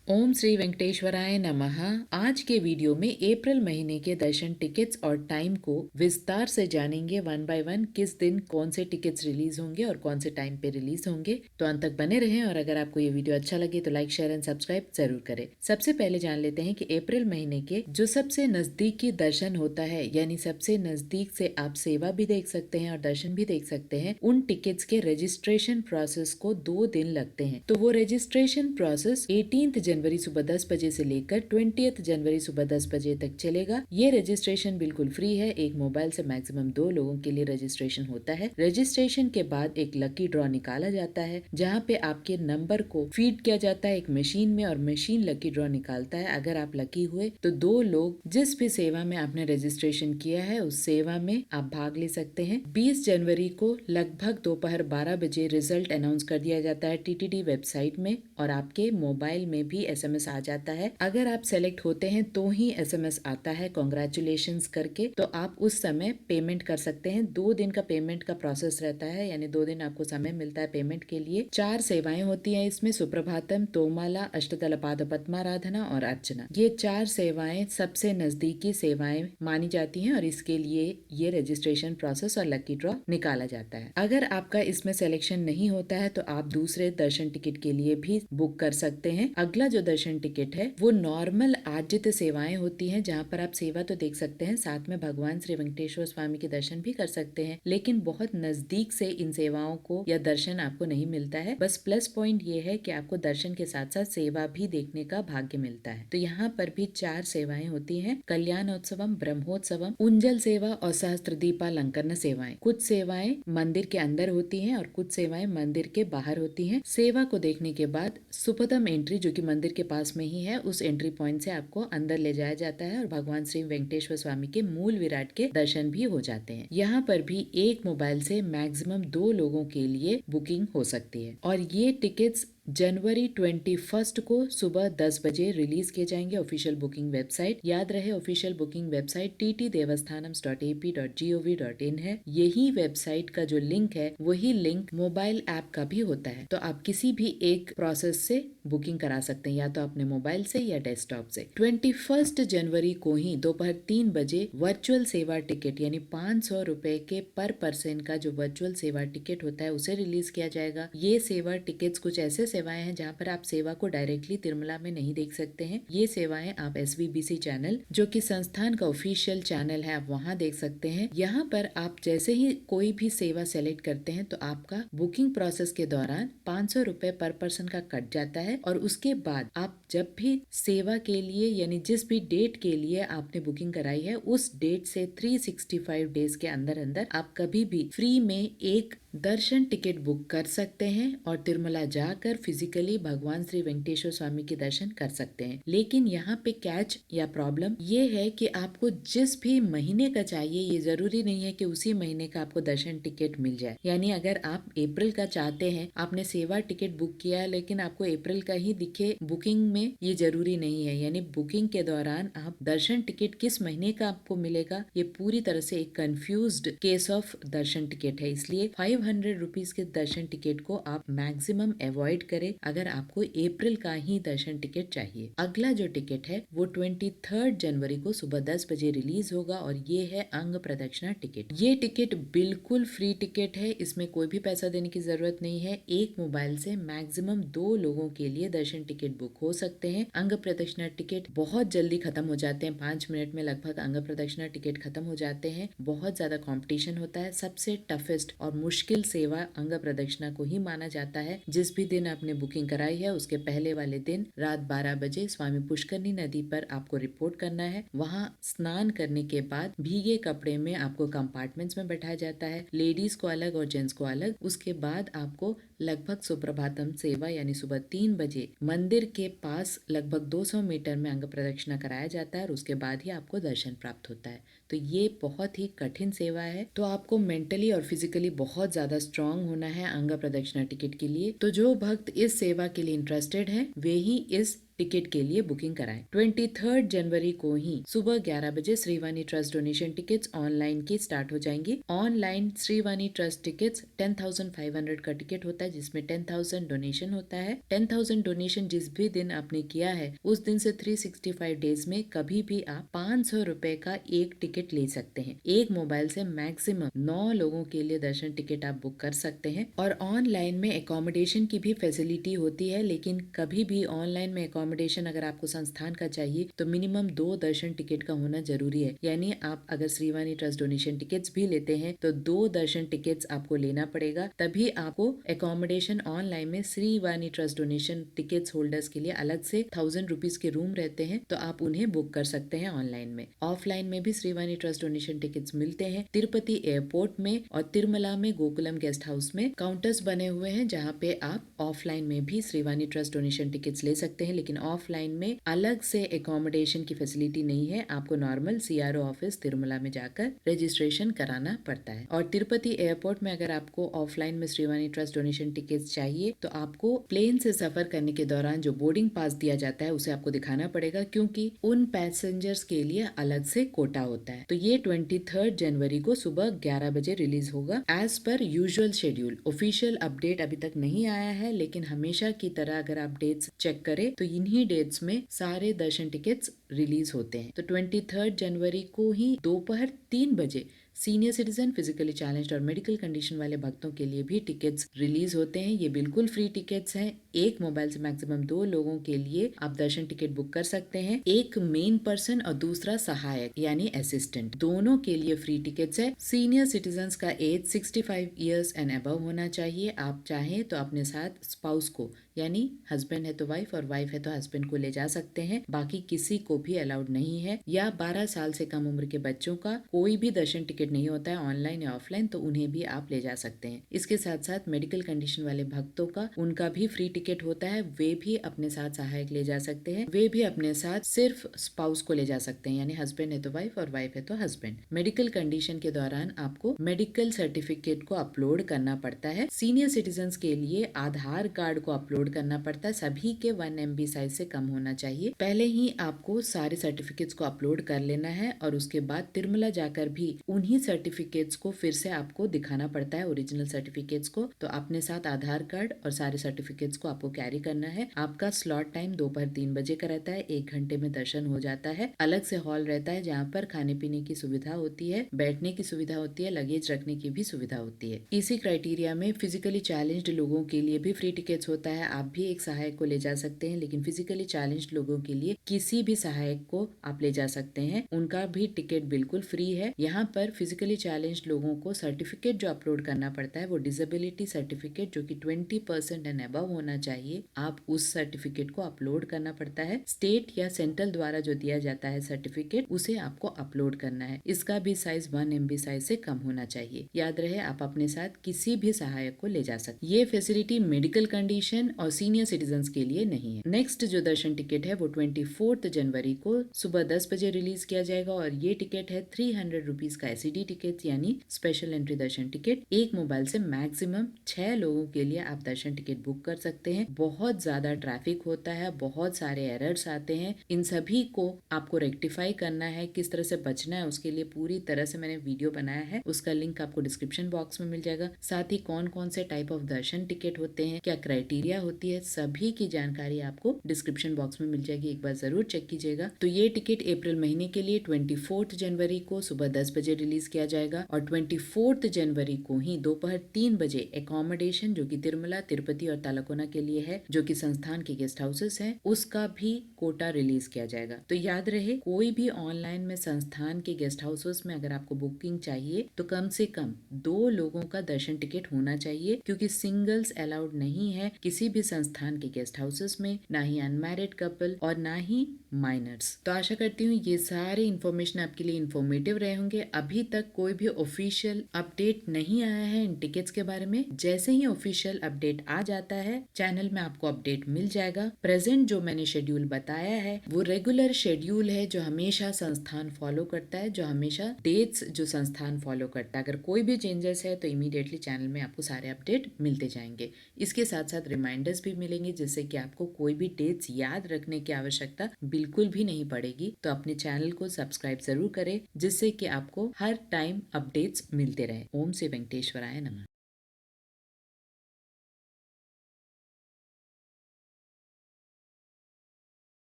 ओम श्री वेंकटेश्वराय नमः। आज के वीडियो में अप्रैल महीने के दर्शन टिकट्स और टाइम को विस्तार से जानेंगे वन बाय वन। किस दिन कौन से टिकट्स रिलीज होंगे और कौन से टाइम पे रिलीज होंगे, तो अंत तक बने रहें। और अगर आपको ये वीडियो अच्छा लगे तो लाइक शेयर एंड सब्सक्राइब जरूर करें। सबसे पहले जान लेते हैं कि अप्रैल महीने के जो सबसे नजदीकी दर्शन होता है, यानी सबसे नजदीक से आप सेवा भी देख सकते हैं और दर्शन भी देख सकते हैं, उन टिकट्स के रजिस्ट्रेशन प्रोसेस को 2 दिन लगते हैं। तो वो रजिस्ट्रेशन प्रोसेस 18 जनवरी सुबह 10 बजे से लेकर 20 जनवरी सुबह 10 बजे तक चलेगा। ये रजिस्ट्रेशन बिल्कुल फ्री है। एक मोबाइल से मैक्सिमम 2 लोगों के लिए रजिस्ट्रेशन होता है। रजिस्ट्रेशन के बाद एक लकी ड्रॉ निकाला जाता है, जहाँ पे आपके नंबर को फीड किया जाता है एक मशीन में और मशीन लकी ड्रॉ निकालता है। अगर आप लकी हुए तो 2 लोग जिस भी सेवा में आपने रजिस्ट्रेशन किया है उस सेवा में आप भाग ले सकते हैं। 20 जनवरी को लगभग दोपहर 12 बजे रिजल्ट अनाउंस कर दिया जाता है टीटीडी वेबसाइट में और आपके मोबाइल में भी एसएमएस आ जाता है। अगर आप सेलेक्ट होते हैं तो ही एसएमएस आता है कांग्रेचुलेशंस करके, तो आप उस समय पेमेंट कर सकते हैं। 2 दिन का पेमेंट का प्रोसेस रहता है, यानी 2 दिन आपको समय मिलता है पेमेंट के लिए। 4 सेवाएं होती हैं इसमें, सुप्रभातम, तोमाला, अष्टदल पाद पद्माराधना और अर्चना। ये 4 सेवाएं सबसे नजदीकी सेवाएं मानी जाती हैं और इसके लिए ये रजिस्ट्रेशन प्रोसेस और लकी ड्रॉ निकाला जाता है। अगर आपका इसमें सिलेक्शन नहीं होता है तो आप दूसरे दर्शन टिकट के लिए भी बुक कर सकते हैं। अगला जो दर्शन टिकट है वो नॉर्मल आर्जित सेवाएं होती हैं, जहाँ पर आप सेवा तो देख सकते हैं, साथ में भगवान श्री वेंकटेश्वर स्वामी के दर्शन भी कर सकते हैं, लेकिन बहुत नजदीक से इन सेवाओं को या दर्शन आपको नहीं मिलता है। बस प्लस पॉइंट ये है कि आपको दर्शन के साथ साथ सेवा भी देखने का भाग्य मिलता है। तो यहाँ पर भी 4 सेवाएं होती हैं, कल्याणोत्सवम, ब्रह्मोत्सवम, उंजल सेवा और सहस्त्र दीपालंकरण सेवाएं। कुछ सेवाएं मंदिर के अंदर होती हैं और कुछ सेवाएं मंदिर के बाहर होती हैं। सेवा को देखने के बाद सुपथम एंट्री, जो कि मंदिर के पास में ही है, उस एंट्री पॉइंट से आपको अंदर ले जाया जाता है और भगवान श्री वेंकटेश्वर स्वामी के मूल विराट के दर्शन भी हो जाते हैं। यहाँ पर भी एक मोबाइल से मैक्सिमम 2 लोगों के लिए बुकिंग हो सकती है और ये टिकट्स जनवरी 21 को सुबह 10 बजे रिलीज किए जाएंगे ऑफिशियल बुकिंग वेबसाइट। याद रहे, ऑफिशियल बुकिंग वेबसाइट ttdevastanams.ap.in है। यही वेबसाइट का जो लिंक है वही लिंक मोबाइल ऐप का भी होता है, तो आप किसी भी एक प्रोसेस से बुकिंग करा सकते हैं, या तो अपने मोबाइल से या डेस्कटॉप से। 21 जनवरी को ही दोपहर 3 बजे वर्चुअल सेवा टिकट यानी 500 रुपए के पर पर्सन का जो वर्चुअल सेवा टिकट होता है उसे रिलीज किया जाएगा। ये सेवा टिकट्स कुछ ऐसे सेवाएं हैं जहाँ पर आप सेवा को डायरेक्टली तिरुमला में नहीं देख सकते हैं। ये सेवाएं आप SVBC चैनल, जो कि संस्थान का ऑफिशियल चैनल है, आप वहाँ देख सकते हैं। यहाँ पर आप जैसे ही कोई भी सेवा सेलेक्ट करते हैं तो आपका बुकिंग प्रोसेस के दौरान 500 रुपए पर पर्सन का कट जाता है और उसके बाद आप जब भी सेवा के लिए यानी जिस भी डेट के लिए आपने बुकिंग कराई है उस डेट से 365 डेज के अंदर अंदर आप कभी भी फ्री में एक दर्शन टिकट बुक कर सकते हैं और तिरुमला जाकर फिजिकली भगवान श्री वेंकटेश्वर स्वामी के दर्शन कर सकते हैं। लेकिन यहाँ पे कैच या प्रॉब्लम ये है कि आपको जिस भी महीने का चाहिए, ये जरूरी नहीं है कि उसी महीने का आपको दर्शन टिकट मिल जाए। यानी अगर आप अप्रैल का चाहते हैं, आपने सेवा टिकट बुक किया है लेकिन आपको अप्रैल का ही दिखे बुकिंग में, ये जरूरी नहीं है। यानी बुकिंग के दौरान आप दर्शन टिकट किस महीने का आपको मिलेगा, ये पूरी तरह से एक confused case of Darshan ticket है। इसलिए 500 रुपीज के दर्शन टिकट को आप मैक्सिमम अवॉइड करें अगर आपको अप्रैल का ही दर्शन टिकट चाहिए। अगला जो टिकट है वो 23 जनवरी को सुबह 10 बजे रिलीज होगा और ये है अंग प्रदक्षिणा टिकट। ये टिकट बिल्कुल फ्री टिकट है, इसमें कोई भी पैसा देने की जरूरत नहीं है। एक मोबाइल से मैक्सिमम 2 लोगों के लिए दर्शन टिकट बुक हो सकते हैं। अंग प्रदक्षिणा टिकट बहुत जल्दी खत्म हो जाते हैं, 5 मिनट में लगभग अंग प्रदक्षिणा टिकट खत्म हो जाते हैं। बहुत ज्यादा कंपटीशन होता है। सबसे टफेस्ट और मुश्किल सेवा अंग प्रदक्षिणा को ही माना जाता है। जिस भी दिन आपने बुकिंग कराई है उसके पहले वाले दिन रात 12 बजे स्वामी पुष्करनी नदी पर आपको रिपोर्ट करना है। वहाँ स्नान करने के बाद भीगे कपड़े में आपको कंपार्टमेंट्स में बैठाया जाता है, लेडीज को अलग और जेंट्स को अलग। उसके बाद आपको लगभग सुप्रभातम सेवा यानी सुबह 3 बजे मंदिर के पास लगभग 200 मीटर में अंग प्रदक्षिणा कराया जाता है और उसके बाद ही आपको दर्शन प्राप्त होता है। तो ये बहुत ही कठिन सेवा है, तो आपको मेंटली और फिजिकली बहुत ज्यादा स्ट्रांग होना है अंग प्रदक्षिणा टिकट के लिए। तो जो भक्त इस सेवा के लिए इंटरेस्टेड है वे ही इस टिकट के लिए बुकिंग कराएं। 23 जनवरी को ही सुबह 11 बजे Srivani trust donation tickets online की स्टार्ट हो जाएंगी। ऑनलाइन श्रीवाणी ट्रस्ट टिकट्स 10,500 का टिकट होता है, जिसमें 10,000 डोनेशन होता है। 10,000 डोनेशन जिस भी दिन आपने किया है उस दिन से 365 डेज में कभी भी आप 500 रुपए का एक टिकट ले सकते हैं। एक मोबाइल से मैक्सिमम 9 लोगों के लिए दर्शन टिकट आप बुक कर सकते हैं। और ऑनलाइन में एकोमोडेशन की भी फैसिलिटी होती है, लेकिन कभी भी ऑनलाइन में एकोमोडेशन अगर आपको संस्थान का चाहिए तो मिनिमम 2 दर्शन टिकट का होना जरूरी है। यानी आप अगर श्रीवाणी ट्रस्ट डोनेशन टिकट्स भी लेते हैं तो 2 दर्शन टिकट्स आपको लेना पड़ेगा, तभी आपको एकोमोडेशन ऑनलाइन में Srivani trust donation tickets holders के लिए अलग से 1000 रुपीज के रूम रहते हैं, तो आप उन्हें बुक कर सकते हैं ऑनलाइन में। ऑफलाइन में भी श्रीवाणी ट्रस्ट डोनेशन टिकट्स मिलते हैं। तिरुपति एयरपोर्ट में और तिरुमला में गोकुलम गेस्ट हाउस में काउंटर्स बने हुए हैं, जहाँ पे आप ऑफलाइन में भी श्रीवाणी ट्रस्ट डोनेशन टिकट्स ले सकते हैं, लेकिन ऑफलाइन में अलग से एकोमोडेशन की फैसिलिटी नहीं है। आपको नॉर्मल CRO ऑफिस तिरुमला में जाकर रजिस्ट्रेशन कराना पड़ता है। और तिरुपति एयरपोर्ट में अगर आपको ऑफलाइन में श्रीवाणी ट्रस्ट डोनेशन टिकट्स चाहिए तो आपको प्लेन से सफर करने के दौरान जो बोर्डिंग पास दिया जाता है उसे आपको दिखाना पड़ेगा, क्योंकि उन पैसेंजर्स के लिए अलग से कोटा होता है। तो ये 23 जनवरी को सुबह 11 बजे रिलीज होगा as per usual schedule. Official update अभी तक नहीं आया है, लेकिन हमेशा की तरह अगर आप डेट्स चेक करें तो इन्हीं डेट्स में सारे दर्शन टिकट्स रिलीज होते हैं। तो 23 जनवरी को ही दोपहर 3 बजे सीनियर सिटीजन, फिजिकली चैलेंज्ड और मेडिकल कंडीशन वाले भक्तों के लिए भी टिकट्स रिलीज होते हैं। ये बिल्कुल फ्री टिकट्स हैं। एक मोबाइल से मैक्सिमम 2 लोगों के लिए आप दर्शन टिकट बुक कर सकते हैं। एक मेन पर्सन और दूसरा सहायक यानी असिस्टेंट, दोनों के लिए फ्री टिकट्स है। सीनियर सिटीजन्स का एज 65 ईयर्स एंड अबव होना चाहिए। आप चाहें तो अपने साथ स्पाउस को, यानी हस्बैंड है तो वाइफ और वाइफ है तो हस्बैंड को ले जा सकते हैं, बाकी किसी को भी अलाउड नहीं है। या 12 साल से कम उम्र के बच्चों का कोई भी दर्शन टिकट नहीं होता है ऑनलाइन या ऑफलाइन, तो उन्हें भी आप ले जा सकते हैं। इसके साथ साथ मेडिकल कंडीशन वाले भक्तों का, उनका भी फ्री टिकट होता है, वे भी अपने साथ सहायक ले जा सकते हैं। वे भी अपने साथ सिर्फ स्पाउस को ले जा सकते हैं, यानी हस्बैंड है तो वाइफ और वाइफ है तो हस्बैंड। मेडिकल कंडीशन के दौरान आपको मेडिकल सर्टिफिकेट को अपलोड करना पड़ता है। सीनियर सिटीजन के लिए आधार कार्ड को अपलोड करना पड़ता है। सभी के 1 MB साइज से कम होना चाहिए। पहले ही आपको सारे सर्टिफिकेट्स को अपलोड कर लेना है और उसके बाद तिरुमला जाकर भी उन्हीं सर्टिफिकेट्स को फिर से आपको दिखाना पड़ता है, ओरिजिनल सर्टिफिकेट्स को। तो अपने साथ आधार कार्ड और सारे सर्टिफिकेट्स को आपको कैरी करना है। आपका स्लॉट टाइम दोपहर 3 बजे का रहता है। 1 घंटे में दर्शन हो जाता है। अलग से हॉल रहता है जहाँ पर खाने पीने की सुविधा होती है, बैठने की सुविधा होती है, लगेज रखने की भी सुविधा होती है। इसी क्राइटेरिया में फिजिकली चैलेंज्ड लोगों के लिए भी फ्री टिकट्स होता है। आप भी एक सहायक को ले जा सकते हैं, लेकिन फिजिकली चैलेंज्ड लोगों के लिए किसी भी सहायक को आप ले जा सकते हैं, उनका भी टिकट बिल्कुल फ्री है। यहाँ पर फिजिकली चैलेंज्ड लोगों को सर्टिफिकेट जो अपलोड करना पड़ता है वो डिसेबिलिटी सर्टिफिकेट, जो कि 20% एंड अबव होना चाहिए, आप उस सर्टिफिकेट को अपलोड करना पड़ता है। स्टेट या सेंट्रल द्वारा जो दिया जाता है सर्टिफिकेट, उसे आपको अपलोड करना है। इसका भी साइज 1 MB साइज से कम होना चाहिए। याद रहे, आप अपने साथ किसी भी सहायक को ले जा सकते। ये फैसिलिटी मेडिकल कंडीशन और सीनियर सिटीजन के लिए नहीं है। नेक्स्ट जो दर्शन टिकट है वो 24 जनवरी को सुबह 10 बजे रिलीज किया जाएगा और ये टिकट है 300 रुपीज का SED टिकट, यानी स्पेशल एंट्री दर्शन टिकट। एक मोबाइल से मैक्सिमम 6 लोगों के लिए आप दर्शन टिकट बुक कर सकते हैं। बहुत ज्यादा ट्रैफिक होता है, बहुत सारे एरर्स आते हैं, इन सभी को आपको रेक्टिफाई करना है। किस तरह से बचना है उसके लिए पूरी तरह से मैंने वीडियो बनाया है, उसका लिंक आपको डिस्क्रिप्शन बॉक्स में मिल जाएगा। साथ ही कौन कौन से टाइप ऑफ दर्शन टिकट होते हैं, क्या क्राइटेरिया होती है, सभी की जानकारी आपको डिस्क्रिप्शन बॉक्स में मिल जाएगी। एक बार जरूर चेक कीजिएगा। तो ये टिकट अप्रैल महीने के लिए 24 जनवरी को सुबह 10 बजे रिलीज किया जाएगा और 24 जनवरी को ही दोपहर 3 बजे एकोमोडेशन, जो कि तिरुमला, तिरुपति और तालाकोना के लिए है, जो कि संस्थान के गेस्ट हाउसेस हैं, उसका भी कोटा रिलीज किया जाएगा। तो याद रहे, कोई भी ऑनलाइन में संस्थान के गेस्ट हाउसेस में अगर आपको बुकिंग चाहिए तो कम से कम 2 लोगों का दर्शन टिकट होना चाहिए, क्योंकि सिंगल्स अलाउड नहीं है किसी भी संस्थान के गेस्ट हाउसेस में, ना ही अनमैरिड कपल और ना ही माइनर्स। तो आशा करती हूँ ये सारे इन्फॉर्मेशन आपके लिए इन्फॉर्मेटिव रहे होंगे। अभी तक कोई भी ऑफिशियल अपडेट नहीं आया है इन टिकट्स के बारे में। जैसे ही ऑफिशियल अपडेट आ जाता है चैनल में आपको अपडेट मिल जाएगा। प्रेजेंट जो मैंने शेड्यूल बताया है वो रेगुलर शेड्यूल है जो हमेशा संस्थान फॉलो करता है, जो हमेशा डेट्स जो संस्थान फॉलो करता है। अगर कोई भी चेंजेस है तो इमीडिएटली चैनल में आपको सारे अपडेट मिलते जाएंगे। इसके साथ साथ रिमाइंडर रिमाइंडर्स भी मिलेंगे, जिससे कि आपको कोई भी डेट्स याद रखने की आवश्यकता बिल्कुल भी नहीं पड़ेगी। तो अपने चैनल को सब्सक्राइब जरूर करें, जिससे कि आपको हर टाइम अपडेट्स मिलते रहे। ओम से वेंकटेश्वराय नमः।